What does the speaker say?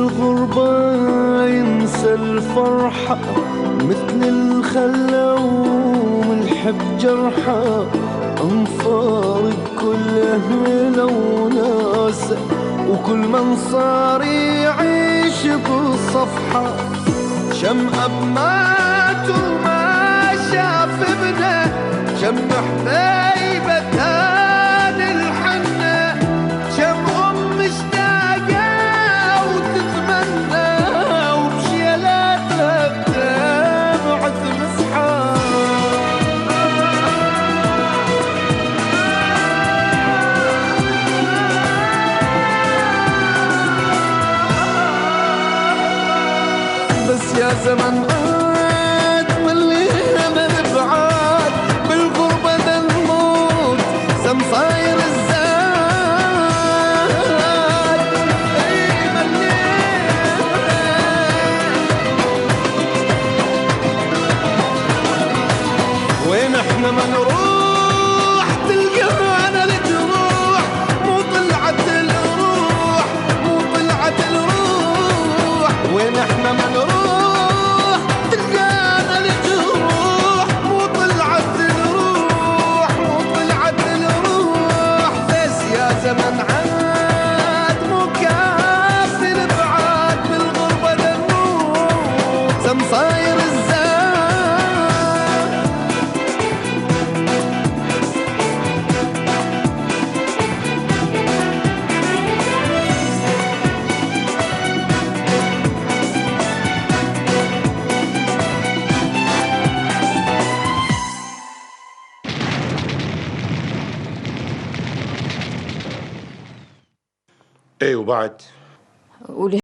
بالغربة ينسى الفرحة، مثل الخلوم الحب جرحة، انفارق كل أهله وناسه، وكل من صار يعيش بالصفحة. شم أب مات وما شاف ابنه، شم حبيبة تاني الحنة، شم أم مشتاقة وتتمنى، وبشيلاتها بدمعة مسحة. بس يا زمن عاد ملينا بعاد، بالغربة دا نموت سمصاير الزاد. اي ملينا وين احنا ما نروح تلقانا الجروح، مو طلعت الروح، مو طلعت الروح. وين احنا ما نروح تلقانا الجروح، مو طلعت الروح، مو طلعت الروح. بس يا زمن عاد مو كافي الابعاد، بالغربة دا نموت سمصاير الزاد. ايه وبعد؟ قولي.